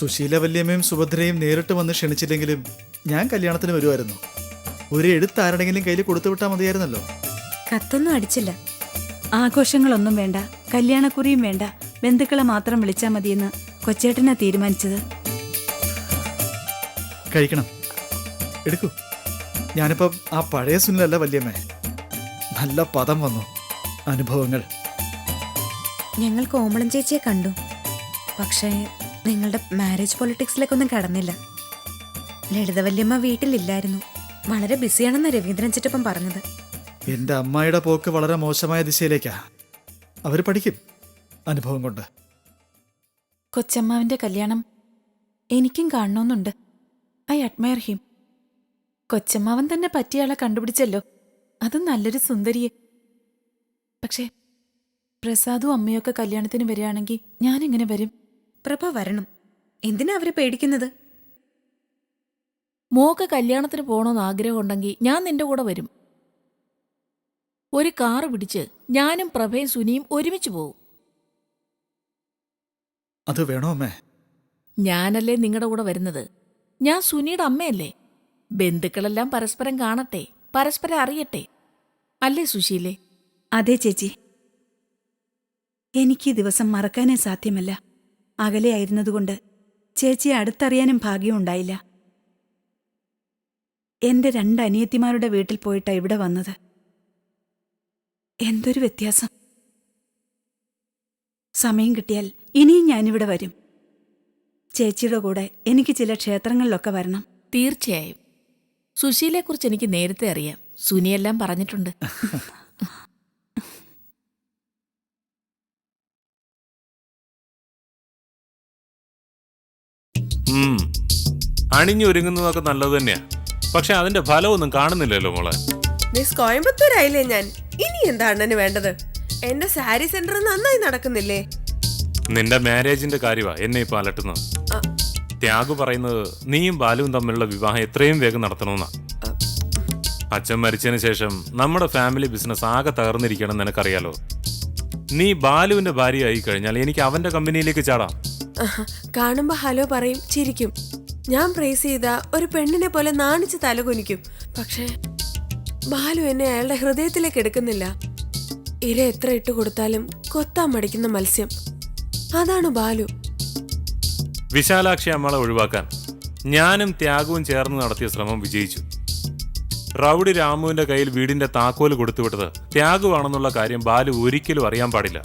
സുശീല വല്യമ്മയും സുഭദ്രയും നേരിട്ട് വന്ന് ക്ഷണിച്ചില്ലെങ്കിലും ഞാൻ കല്യാണത്തിന് വരുമായിരുന്നു. ഒരു എഴുത്ത് ആരുടെങ്കിലും കയ്യിൽ കൊടുത്തു വിട്ടാൽ മതിയായിരുന്നല്ലോ. കത്തൊന്നും അടിച്ചില്ല. ആഘോഷങ്ങളൊന്നും വേണ്ട, കല്യാണക്കുറിയും വേണ്ട, ബന്ധുക്കളെ മാത്രം വിളിച്ചാൽ മതിയെന്ന് കൊച്ചേട്ടനാ തീരുമാനിച്ചത്. കഴിക്കണം, എടുക്കൂ. ഞാനിപ്പം ആ പഴയ സുനിലല്ല വല്യമ്മേ. നല്ല പദം വന്നു, അനുഭവങ്ങൾ. ഞങ്ങൾ കോമളം ചേച്ചിയെ കണ്ടു. പക്ഷേ നിങ്ങളുടെ മാരേജ് പൊളിറ്റിക്സിലേക്കൊന്നും കടന്നില്ല. ലളിത വല്യമ്മ വീട്ടിലില്ലായിരുന്നു, വളരെ ബിസിയാണെന്ന് രവീന്ദ്രൻ ചിറ്റപ്പം പറഞ്ഞത്. എൻ്റെ അമ്മായിയുടെ പോക്ക് വളരെ മോശമായ ദിശയിലേക്കാ. അവർ പഠിക്കും അനുഭവം കൊണ്ട്. കൊച്ചമ്മാവിന്റെ കല്യാണം എനിക്കും കാണണമെന്നുണ്ട്. I admire him. കൊച്ചമ്മാവൻ തന്നെ പറ്റിയ ആളെ കണ്ടുപിടിച്ചല്ലോ, അതും നല്ലൊരു സുന്ദരിയെ. പക്ഷേ പ്രസാദും അമ്മയൊക്കെ കല്യാണത്തിന് വരികയാണെങ്കിൽ ഞാനെങ്ങനെ വരും? പ്രഭ വരണം. എന്തിനാ അവരെ പേടിക്കുന്നത്? മോക്ക് കല്യാണത്തിന് പോകണമെന്ന് ആഗ്രഹമുണ്ടെങ്കിൽ ഞാൻ നിന്റെ കൂടെ വരും. ഒരു കാറ് പിടിച്ച് ഞാനും പ്രഭയും സുനിയും ഒരുമിച്ച് പോകും. അത് വേണോ അമ്മേ? ഞാനല്ലേ നിങ്ങളുടെ കൂടെ വരുന്നത്? ഞാൻ സുനിയുടെ അമ്മയല്ലേ? ബന്ധുക്കളെല്ലാം പരസ്പരം കാണട്ടെ, പരസ്പരം അറിയട്ടെ, അല്ലേ സുശീലേ? അതെ ചേച്ചി, എനിക്ക് ഈ ദിവസം മറക്കാനേ സാധ്യമല്ല. അകലെയായിരുന്നതുകൊണ്ട് ചേച്ചിയെ അടുത്തറിയാനും ഭാഗ്യമുണ്ടായില്ല. എന്റെ 2 അനിയത്തിമാരുടെ വീട്ടിൽ പോയിട്ടാ ഇവിടെ വന്നത്. എന്തൊരു വ്യത്യാസം! സമയം കിട്ടിയാൽ ഇനിയും ഞാനിവിടെ വരും. ചേച്ചിയുടെ കൂടെ എനിക്ക് ചില ക്ഷേത്രങ്ങളിലൊക്കെ വരണം. തീർച്ചയായും. സുശീലയെക്കുറിച്ച് എനിക്ക് നേരത്തെ അറിയാം, സുനിയെല്ലാം പറഞ്ഞിട്ടുണ്ട്. അണിഞ്ഞൊരുങ്ങുന്നതൊക്കെ നല്ലത് തന്നെയാ, പക്ഷെ അതിന്റെ ഫലമൊന്നും കാണുന്നില്ലല്ലോ മോളെ. മിസ് കോയമ്പത്തൂരായില്ലേ ഞാൻ. ഇനി എന്താ അണ്ണന് വേണ്ടത്? എന്റെ സാരി സെന്റർ നന്നായി നടക്കുന്നില്ലേ? നിന്റെ മാരേജിന്റെ കാര്യമാ എന്നെ ഇപ്പൊ അലട്ടുന്നത്. ത്യാഗു പറയുന്നത് നീയും ബാലുവും തമ്മിലുള്ള വിവാഹം എത്രയും വേഗം നടത്തണമെന്നാ. അച്ഛൻ മരിച്ചതിന് ശേഷം നമ്മുടെ ഫാമിലി ബിസിനസ് ആകെ തകർന്നിരിക്കണം നിനക്കറിയാലോ. നീ ബാലുവിന്റെ ഭാര്യയായി കഴിഞ്ഞാൽ എനിക്ക് അവന്റെ കമ്പനിയിലേക്ക് ചാടാം. കാണുമ്പോ ഹലോ പറയും, ചിരിക്കും. ഞാൻ പ്രേസ് ചെയ്ത ഒരു പെണ്ണിനെ പോലെ നാണിച്ച് തലകുനിക്കും. പക്ഷേ ബാലു എന്നെ അയാളുടെ ഹൃദയത്തിലേക്ക് എടുക്കുന്നില്ല. ഇര എത്ര ഇട്ട് കൊടുത്താലും കൊത്താൻ മടിക്കുന്ന മത്സ്യം, അതാണ് ബാലു. വിശാലാക്ഷി അമ്മളെ ഒഴിവാക്കാൻ ഞാനും ത്യാഗവും ചേർന്ന് നടത്തിയ ശ്രമം വിജയിച്ചു. റൗഡി രാമുവിന്റെ കയ്യിൽ വീടിന്റെ താക്കോല് കൊടുത്തുവിട്ടത് ത്യാഗുവാണെന്നുള്ള കാര്യം ബാലു ഒരിക്കലും അറിയാൻ പാടില്ല.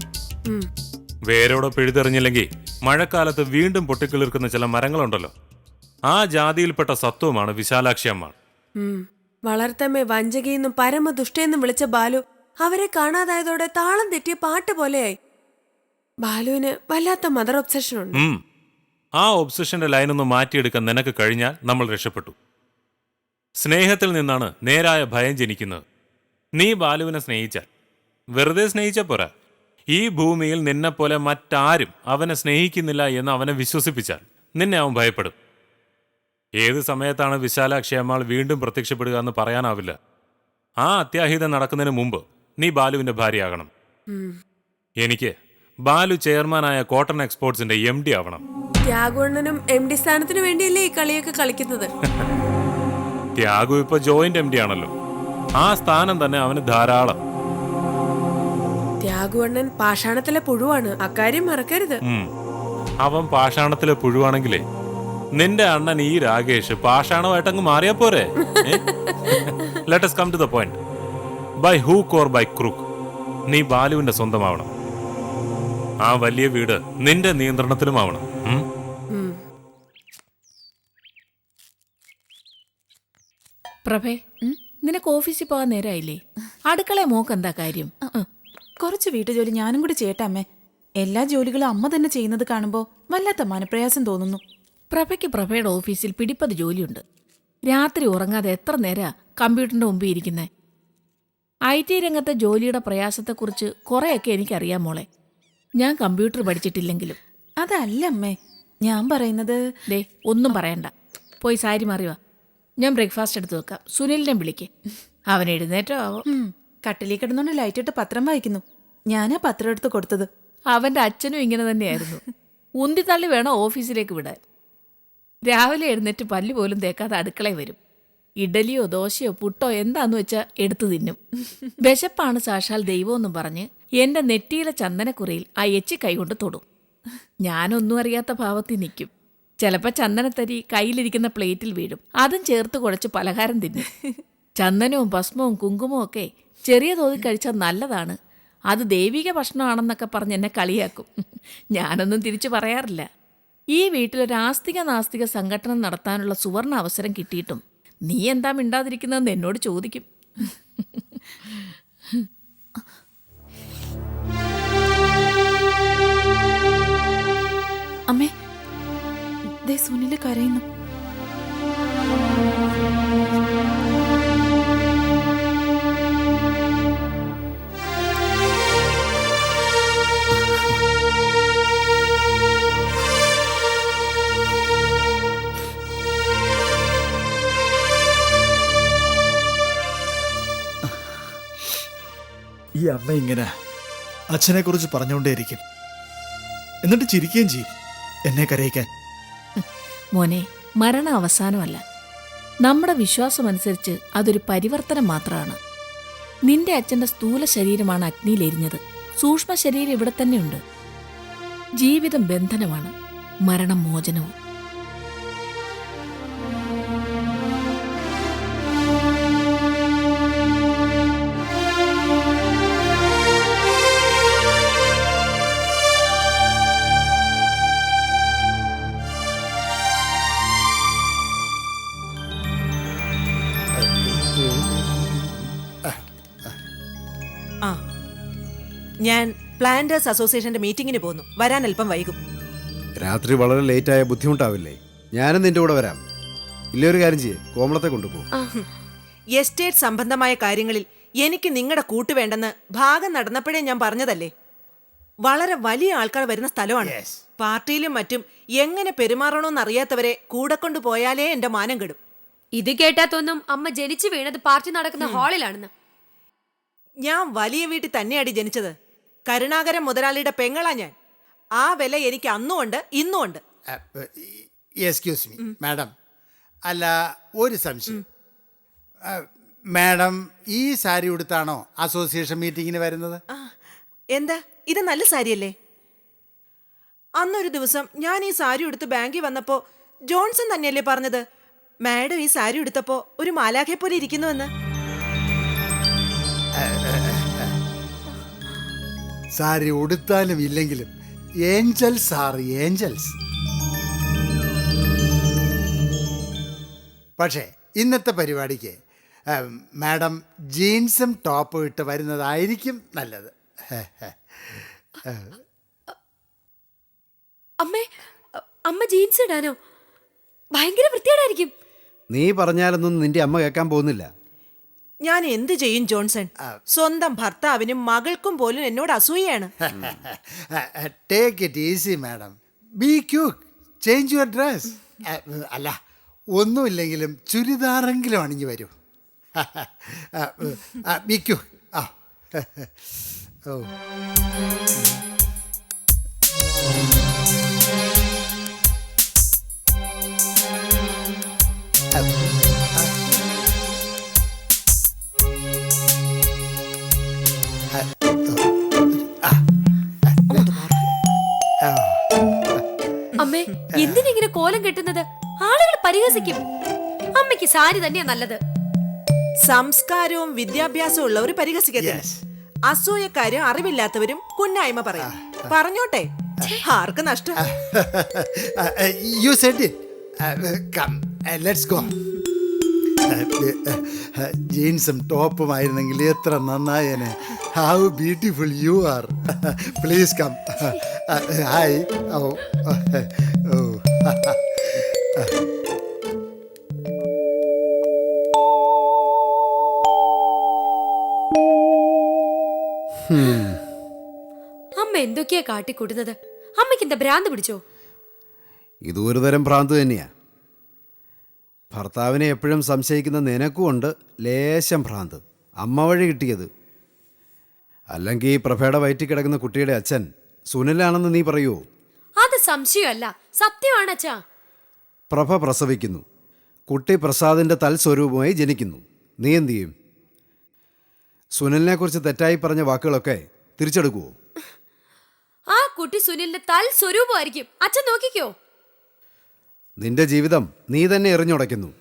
വേരോടെ പിഴുതെറിഞ്ഞില്ലെങ്കിൽ മഴക്കാലത്ത് വീണ്ടും പൊട്ടിക്കിളിർക്കുന്ന ചില മരങ്ങളുണ്ടല്ലോ, ആ ജാതിയിൽപ്പെട്ട സത്വമാണ് വിശാലാക്ഷി അമ്മ. വളർത്തമ്മേ വഞ്ചകയെന്നും പരമദുഷ്ടയെന്നും വിളിച്ച ബാലു അവരെ കാണാതായതോടെ താളം തെറ്റിയ പാട്ട് പോലെയായി. ബാലുവിന് വല്ലാത്ത മദർ ഒബ്സഷൻ ഉണ്ട്. ആ ഒബ്സഷന്റെ ലൈനൊന്ന് മാറ്റിയെടുക്കാൻ നിനക്ക് കഴിഞ്ഞാൽ നമ്മൾ രക്ഷപ്പെട്ടു. സ്നേഹത്തിൽ നിന്നാണ് നേരായ ഭയം ജനിക്കുന്നത്. നീ ബാലുവിനെ സ്നേഹിച്ചാൽ, വെറുതെ സ്നേഹിച്ച പോരാ, ഈ ഭൂമിയിൽ നിന്നെപ്പോലെ മറ്റാരും അവനെ സ്നേഹിക്കുന്നില്ല എന്ന് അവനെ വിശ്വസിപ്പിച്ചാൽ നിന്നെ അവൻ ഭയപ്പെടും. ഏത് സമയത്താണ് വിശാലാക്ഷി അമ്മാൾ വീണ്ടും പ്രത്യക്ഷപ്പെടുക എന്ന് പറയാനാവില്ല. ആ അത്യാഹിതം നടക്കുന്നതിന് മുമ്പ് നീ ബാലുവിന്റെ ഭാര്യയാകണം. എനിക്ക് ബാലു ചെയർമാനായ കോട്ടൺ എക്സ്പോർട്സിന്റെ MD ആവണം. ത്യാഗുണ്ണനും MD സ്ഥാനത്തിന് വേണ്ടിയല്ലേ ഈ കളിയൊക്കെ കളിക്കുന്നത്? ത്യാഗു ഇപ്പൊ ജോയിന്റ് MD ആണല്ലോ, ആ സ്ഥാനം തന്നെ അവന് ധാരാളം. ത്യാഗുണ്ണൻ പാഷാണത്തിലെ പുഴുവാണ്, അക്കാര്യം മറക്കരുത്. അവൻ പാഷാണത്തിലെ പുഴുവാണെങ്കിലേ നിന്റെ അണ്ണൻ ഈ രാകേഷ് പാഷാണമായിട്ടങ്ങ് മാറിയാ പോരെ? Let us come to the point. By hook or by crook, നീ ബാലുവിന്റെ സ്വന്തമാവണം. ആ വലിയ വീട് നിന്റെ നിയന്ത്രണത്തിലുമാവണം. പ്രഭേ, നിനക്ക് ഓഫീസിൽ പോകാൻ നേരമായില്ലേ? അടുക്കളയെ മോക്ക് എന്താ കാര്യം? കുറച്ച് വീട്ടുജോലി ഞാനും കൂടി ചെയ്യട്ടമ്മേ. എല്ലാ ജോലികളും അമ്മ തന്നെ ചെയ്യുന്നത് കാണുമ്പോൾ വല്ലാത്ത മനപ്രയാസം തോന്നുന്നു. പ്രഭയ്ക്ക് പ്രഭയുടെ ഓഫീസിൽ പിടിപ്പത് ജോലിയുണ്ട്. രാത്രി ഉറങ്ങാതെ എത്ര നേരാ കമ്പ്യൂട്ടറിന്റെ മുമ്പിൽ ഇരിക്കുന്നേ. IT രംഗത്തെ ജോലിയുടെ പ്രയാസത്തെക്കുറിച്ച് കുറേയൊക്കെ എനിക്കറിയാം മോളെ, ഞാൻ കമ്പ്യൂട്ടർ പഠിച്ചിട്ടില്ലെങ്കിലും. അതല്ല അമ്മേ, ഞാൻ പറയുന്നത്. ദേ ഒന്നും പറയണ്ട, പോയി സാരി മാറിവാ. ഞാൻ ബ്രേക്ക്ഫാസ്റ്റ് എടുത്ത് വെക്കാം. സുനിലിനെ വിളിക്ക്, അവൻ എഴുന്നേറ്റോ ആവോ. കട്ടിലി കിടന്നോണ്ട് ലൈറ്റിട്ട് പത്രം വായിക്കുന്നു. ഞാനാ പത്രം എടുത്ത് കൊടുത്തത്. അവന്റെ അച്ഛനും ഇങ്ങനെ തന്നെയായിരുന്നു. ഉന്തിത്തള്ളി വേണം ഓഫീസിലേക്ക് വിടാൻ. രാവിലെ എഴുന്നേറ്റ് പല്ല് പോലും തേക്കാതെ അടുക്കളയിൽ വരും. ഇഡലിയോ ദോശയോ പുട്ടോ എന്താന്ന് വെച്ചാൽ എടുത്തു തിന്നും. വിശപ്പാണ് സാക്ഷാൽ ദൈവമെന്നും പറഞ്ഞ് എന്റെ നെറ്റിയിലെ ചന്ദനക്കുറിയിൽ ആ എച്ചി കൈകൊണ്ട് തൊടും. ഞാനൊന്നും അറിയാത്ത ഭാവത്തിൽ നിൽക്കും. ചിലപ്പോൾ ചന്ദനത്തരി കയ്യിലിരിക്കുന്ന പ്ലേറ്റിൽ വീഴും. അതും ചേർത്ത് കുഴച്ച് പലഹാരം തിന്നും. ചന്ദനവും ഭസ്മവും കുങ്കുമവും ഒക്കെ ചെറിയ തോതിൽ കഴിച്ചാൽ നല്ലതാണ്, അത് ദൈവിക ഭക്ഷണമാണെന്നൊക്കെ പറഞ്ഞ് എന്നെ കളിയാക്കും. ഞാനൊന്നും തിരിച്ചു പറയാറില്ല. ഈ വീട്ടിലൊരു ആസ്തിക നാസ്തിക സംഘടന നടത്താനുള്ള സുവർണ അവസരം കിട്ടിയിട്ടും നീ എന്താ മിണ്ടാതിരിക്കുന്നതെന്ന് എന്നോട് ചോദിക്കും. അമ്മേ, ദേ സുനില് കരയുന്നു. ഈ അമ്മ ഇങ്ങനെ അച്ഛനെ കുറിച്ച് പറഞ്ഞുകൊണ്ടേയിരിക്കും, എന്നിട്ട് ചിരിക്കുകയും ചെയ്യും എന്നെ കരയിക്കാൻ. മോനെ, മരണം അവസാനമല്ല. നമ്മുടെ വിശ്വാസമനുസരിച്ച് അതൊരു പരിവർത്തനം മാത്രമാണ്. നിന്റെ അച്ഛന്റെ സ്ഥൂല ശരീരമാണ് അഗ്നിയിലെരിഞ്ഞത്, സൂക്ഷ്മ ശരീരം ഇവിടെ തന്നെയുണ്ട്. ജീവിതം ബന്ധനമാണ്, മരണം മോചനവും. ആ, ഞാൻ പ്ലാന്റേഴ്സ് അസോസിയേഷന്റെ മീറ്റിംഗിന് പോന്നു. വരാൻ അല്പം വൈകും. രാത്രി വളരെ ലേറ്റായ ബുദ്ധിമുട്ടാവില്ലേ? ഞാനും നിന്റെ കൂടെ വരാം. ഇല്ലൊരു കാര്യം ചെയ്യേ, കോമളത്തെ കൊണ്ടുപോകും. എസ്റ്റേറ്റ് സംബന്ധമായ കാര്യങ്ങളിൽ എനിക്ക് നിങ്ങളുടെ കൂട്ട് വേണ്ടെന്ന് ഭാഗം നടന്നപ്പോഴേ ഞാൻ പറഞ്ഞതല്ലേ. വളരെ വലിയ ആൾക്കാർ വരുന്ന സ്ഥലമാണ്. പാർട്ടിയിലും മറ്റും എങ്ങനെ പെരുമാറണമെന്ന് അറിയാത്തവരെ കൂടെ കൊണ്ടുപോയാലേ എന്റെ മാനം കെടും. ഇത് കേട്ടാത്തൊന്നും അമ്മ ജനിച്ചു വീണത് പാർട്ടി നടക്കുന്ന ഹാളിലാണെന്ന്. ഞാൻ വലിയ വീട്ടിൽ തന്നെയാടി ജനിച്ചത്. കരുണാകരൻ മുതലാളിയുടെ പെങ്ങളാ ഞാൻ. ആ വില എനിക്ക് അന്നും ഉണ്ട്, ഇന്നും ഉണ്ട്. എക്സ്ക്യൂസ് മീ മാഡം, അല്ല ഒരു സംശയം. മാഡം ഈ സാരി ഉടുത്താണോ അസോസിയേഷൻ മീറ്റിങ്ങിന് വരുന്നത്? എന്താ ഇത് നല്ല സാരിയല്ലേ? അന്നൊരു ദിവസം ഞാൻ ഈ സാരി ഉടുത്ത് ബാങ്കിൽ വന്നപ്പോ ജോൺസൺ തന്നെയല്ലേ പറഞ്ഞത്, മാഡം ഈ സാരി ഉടുത്തപ്പോ ഒരു മാലാഖയെ പോലെ ഇരിക്കുന്നുവെന്ന്. സാരി ഉടുത്താലും ഇല്ലെങ്കിലും ഏഞ്ചൽസ് ആർ ഏഞ്ചൽസ്. പക്ഷേ ഇന്നത്തെ പരിപാടിക്ക് മാഡം ജീൻസും ടോപ്പും ഇട്ട് വരുന്നതായിരിക്കും നല്ലത്. അമ്മേ, അമ്മ ജീൻസ് ഇടാനോ? ഭയങ്കര വൃത്തികേടായിരിക്കും. നീ പറഞ്ഞാലൊന്നും നിന്റെ അമ്മ കേൾക്കാൻ പോകുന്നില്ല. ഞാൻ എന്ത് ചെയ്യും ജോൺസൺ? സ്വന്തം ഭർത്താവിനും മകൾക്കും പോലും എന്നോട് അസൂയാണ്. Take it easy madam, be quick, change your dress. അല്ല ഒന്നുമില്ലെങ്കിലും ചുരിദാറെങ്കിലും അണിഞ്ഞു വരൂ. B quake. ഓ അമ്മേ, എന്തിനിങ്ങനെ കോലം കെട്ടുന്നത്? ആളുകൾ പരിഹസിക്കും. അമ്മയ്ക്ക് സാരി തന്നെയാ നല്ലത്. സംസ്കാരവും വിദ്യാഭ്യാസവും ഉള്ളവർ പരിഹസിക്കത്തില്ല. അസൂയക്കാരും അറിവില്ലാത്തവരും കുന്നായ്മ പറയും. പറഞ്ഞോട്ടെ, ആർക്ക് നഷ്ടം? You said it. Come let's go. ജീൻസും ടോപ്പുമായിരുന്നെങ്കിൽ എത്ര നന്നായേനെ. How beautiful you are. Please come. Hi. ഓ ഓ അമ്മ എന്തൊക്കെയാ കാട്ടിക്കൂട്ടുന്നത്? അമ്മയ്ക്ക് എന്താ ഭ്രാന്ത് പിടിച്ചോ? ഇതും ഒരു തരം ഭ്രാന്ത് തന്നെയാ. ഭർത്താവിനെ എപ്പോഴും സംശയിക്കുന്ന നിനക്കുമുണ്ട് ലേശം ഭ്രാന്ത്. അമ്മ വഴി കിട്ടിയത്. അല്ലെങ്കിൽ ഈ പ്രഭയുടെ വയറ്റിൽ കിടക്കുന്ന കുട്ടിയുടെ അച്ഛൻ സുനിലാണെന്ന് നീ പറയുമോ? അത് സംശയമല്ല, സത്യമാണ് അച്ഛാ. പ്രഭ പ്രസവിക്കുന്നു. കുട്ടി പ്രസാദിൻ്റെ തൽസ്വരൂപമായി ജനിക്കുന്നു. നീ എന്തു ചെയ്യും? സുനിലിനെക്കുറിച്ച് തെറ്റായി പറഞ്ഞ വാക്കുകളൊക്കെ തിരിച്ചെടുക്കുവോ? ആ കുട്ടി സുനിലിന്റെ തൽ സ്വരൂപമായിരിക്കും. അച്ഛൻ നോക്കിക്കോ. നിന്റെ ജീവിതം നീ തന്നെ എറിഞ്ഞുടയ്ക്കുന്നു.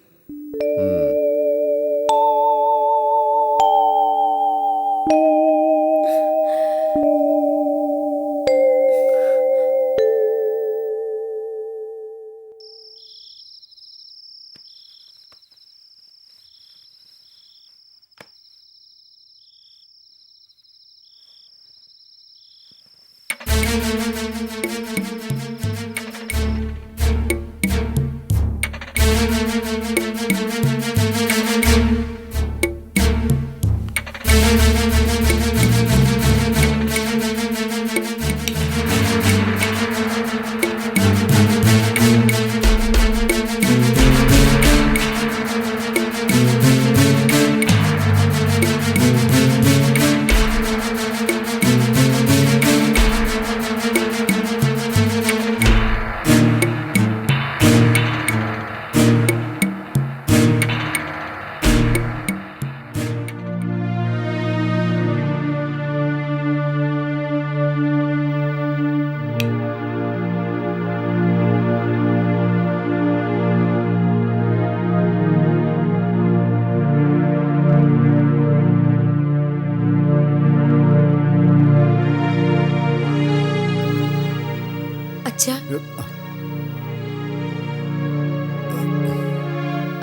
അച്ഛാ,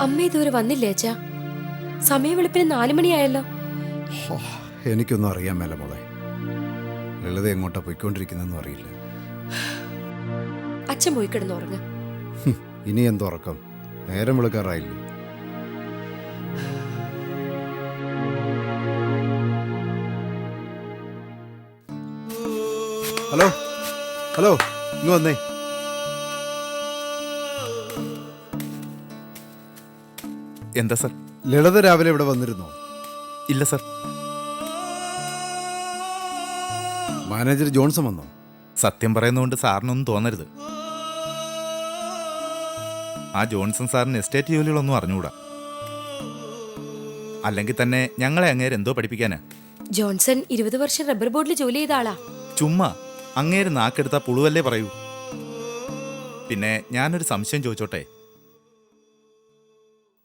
അമ്മ ഇതുവരെ വന്നില്ലേ അച്ഛാ? സമയം വെളുപ്പിന് 4 മണിയായല്ലോ. എനിക്കൊന്നും അറിയാൻ മേല മോളെ. ലളിത എങ്ങോട്ടാ പോയിക്കൊണ്ടിരിക്കുന്നതെന്നും അറിയില്ല. അച്ഛൻ പോയി കിടന്ന് ഉറങ്ങ. ഇനി എന്തുറക്കം? നേരം വിളിക്കാറായില്ലേ? ഹലോ ഹലോ, ഇങ്ങ് വന്നേ. എന്താ സർ? ലളിത രാവിലെ ഇവിടെ വന്നിരുന്നോ? ഇല്ല സർ. മാനേജർ ജോൺസൺ വന്നോ? സത്യം പറയുന്നതുകൊണ്ട് സാറിനൊന്നും തോന്നരുത്. ആ ജോൺസൺ സാറിന് എസ്റ്റേറ്റ് ജോലികളൊന്നും അറിഞ്ഞുകൂടാ. അല്ലെങ്കിൽ തന്നെ ഞങ്ങളെ അങ്ങേര് എന്തോ പഠിപ്പിക്കാനാ. ജോൺസൺ 20 വർഷം റബ്ബർ ബോർഡിൽ ജോലി ചെയ്ത ആളാ. ചുമ്മാ അങ്ങേര് നാക്കെടുത്താ പുളുവല്ലേ പറയൂ. പിന്നെ ഞാനൊരു സംശയം ചോദിച്ചോട്ടെ,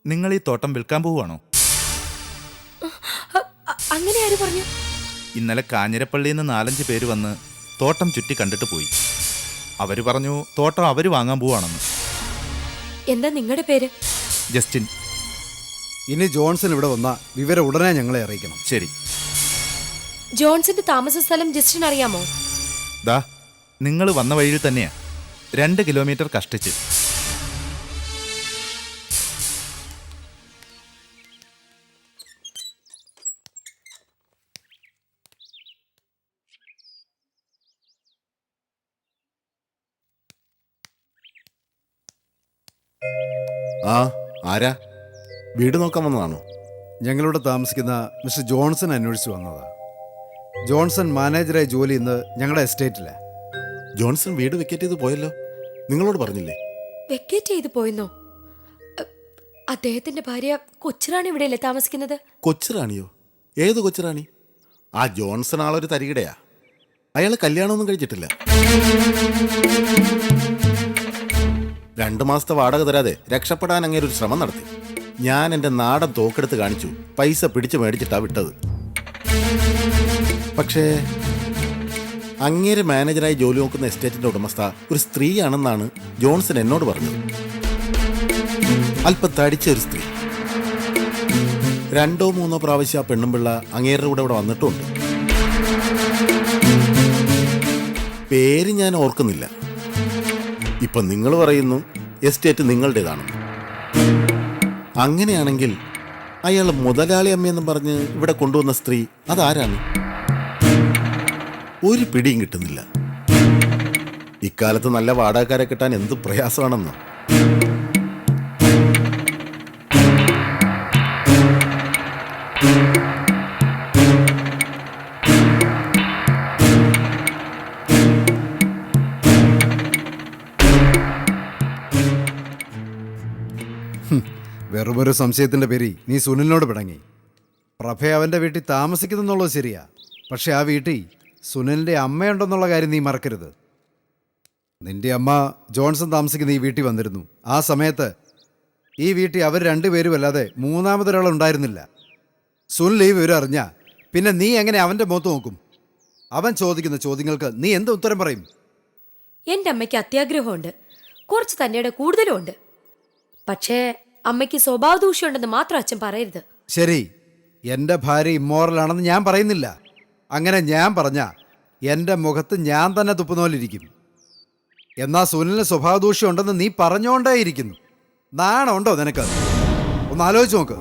നിങ്ങൾ ഈ തോട്ടം വിൽക്കാൻ പോവുകയാണോ? അങ്ങനെ ആര് പറഞ്ഞു? ഇന്നലെ കാഞ്ഞിരപ്പള്ളിയിൽ നിന്ന് 4-5 പേര് വന്ന് തോട്ടം ചുറ്റി കണ്ടിട്ട് പോയി. അവര് പറഞ്ഞു തോട്ടം അവര് വാങ്ങാൻ പോവാണെന്ന്. എന്താ നിങ്ങളുടെ പേര്? ജസ്റ്റിൻ. ഇനി ജോൺസൺ ഇവിടെ വന്ന വിവരം ഉടനെ ഞങ്ങളെ അറിയിക്കണം. ശരി. ജോൺസന്റെ താമസ സ്ഥലം ജസ്റ്റിൻ അറിയാമോ? ദാ നിങ്ങൾ വന്ന വഴിയിൽ തന്നെയാ, 2 കിലോമീറ്റർ കഷ്ടിച്ച്. ആ, ആരാ? വീട് നോക്കാൻ വന്നതാണോ? ഞങ്ങളിവിടെ താമസിക്കുന്ന മിസ്റ്റർ ജോൺസൺ അന്വേഷിച്ച് വന്നതാ. ജോൺസൺ മാനേജറായി ജോലി ഇന്ന് ഞങ്ങളുടെ എസ്റ്റേറ്റില്ല. ജോൺസൺ വീട് വെക്കേറ്റ് ചെയ്ത് പോയല്ലോ, നിങ്ങളോട് പറഞ്ഞില്ലേ? വെക്കേറ്റ് ചെയ്ത് പോയെന്നോ? അദ്ദേഹത്തിന്റെ ഭാര്യ കൊച്ചുറാണി ഇവിടെയല്ലേ താമസിക്കുന്നത്? കൊച്ചുറാണിയോ? ഏത് കൊച്ചുറാണി? ആ ജോൺസൺ ആളൊരു തരികിടയാ. അയാൾ കല്യാണമൊന്നും കഴിച്ചിട്ടില്ല. 2 മാസത്തെ വാടക തരാതെ രക്ഷപ്പെടാൻ അങ്ങനെ ഒരു ശ്രമം നടത്തി. ഞാൻ എൻ്റെ നാടൻ തോക്കെടുത്ത് കാണിച്ചു, പൈസ പിടിച്ചു മേടിച്ചിട്ടാ വിട്ടത്. പക്ഷേ അങ്ങേര് മാനേജറായി ജോലി നോക്കുന്ന എസ്റ്റേറ്റിന്റെ ഉടമസ്ഥ ഒരു സ്ത്രീയാണെന്നാണ് ജോൺസൺ എന്നോട് പറഞ്ഞത്. അല്പം തടിച്ച ഒരു സ്ത്രീ. 2-3 പ്രാവശ്യം ആ പെണ്ണുമ്പിള്ള അങ്ങേരുടെ കൂടെ ഇവിടെ വന്നിട്ടുമുണ്ട്. പേര് ഞാൻ ഓർക്കുന്നില്ല. ഇപ്പൊ നിങ്ങൾ പറയുന്നു എസ്റ്റേറ്റ് നിങ്ങളുടേതാണെന്ന്. അങ്ങനെയാണെങ്കിൽ അയാൾ മുതലാളി അമ്മയെന്നും പറഞ്ഞ് ഇവിടെ കൊണ്ടുവന്ന സ്ത്രീ അതാരാണ്? ഒരു പിടിയും കിട്ടുന്നില്ല. ഇക്കാലത്ത് നല്ല വാടകക്കാരെ കിട്ടാൻ എന്ത് പ്രയാസമാണെന്നോ. വെറുമൊരു സംശയത്തിൻ്റെ പേരിൽ നീ സുനിലിനോട് പിണങ്ങി. പ്രഭ അവൻ്റെ വീട്ടിൽ താമസിക്കുന്നെന്നുള്ളത് ശരിയാ, പക്ഷെ ആ വീട്ടിൽ സുനിലിൻ്റെ അമ്മയുണ്ടെന്നുള്ള കാര്യം നീ മറക്കരുത്. നിന്റെ അമ്മ ജോൺസൺ താമസിക്കുന്ന ഈ വീട്ടിൽ വന്നിരുന്നു. ആ സമയത്ത് ഈ വീട്ടിൽ അവർ രണ്ടുപേരും അല്ലാതെ മൂന്നാമതൊരാളുണ്ടായിരുന്നില്ല. സുനിൽ ഈ വിവരം അറിഞ്ഞ പിന്നെ നീ എങ്ങനെ അവൻ്റെ മുഖത്ത് നോക്കും? അവൻ ചോദിക്കുന്ന ചോദ്യങ്ങൾക്ക് നീ എന്ത് ഉത്തരം പറയും? എന്റെ അമ്മയ്ക്ക് അത്യാഗ്രഹമുണ്ട്, കുറച്ച് തന്നെയുടെ കൂടുതലും ഉണ്ട്. പക്ഷേ അമ്മയ്ക്ക് സ്വഭാവ ദൂഷ്യമുണ്ടെന്ന് മാത്രം അച്ഛൻ പറയരുത്. ശരി, എൻ്റെ ഭാര്യ ഇമ്മോറലാണെന്ന് ഞാൻ പറയുന്നില്ല. അങ്ങനെ ഞാൻ പറഞ്ഞ എൻ്റെ മുഖത്ത് ഞാൻ തന്നെ തുപ്പുന്നോലിരിക്കും. എന്നാൽ സുനിലിന് സ്വഭാവദൂഷ്യം ഉണ്ടെന്ന് നീ പറഞ്ഞുകൊണ്ടേയിരിക്കുന്നു. നാണമുണ്ടോ നിനക്ക്? ഒന്ന് ആലോചിച്ച് നോക്ക്.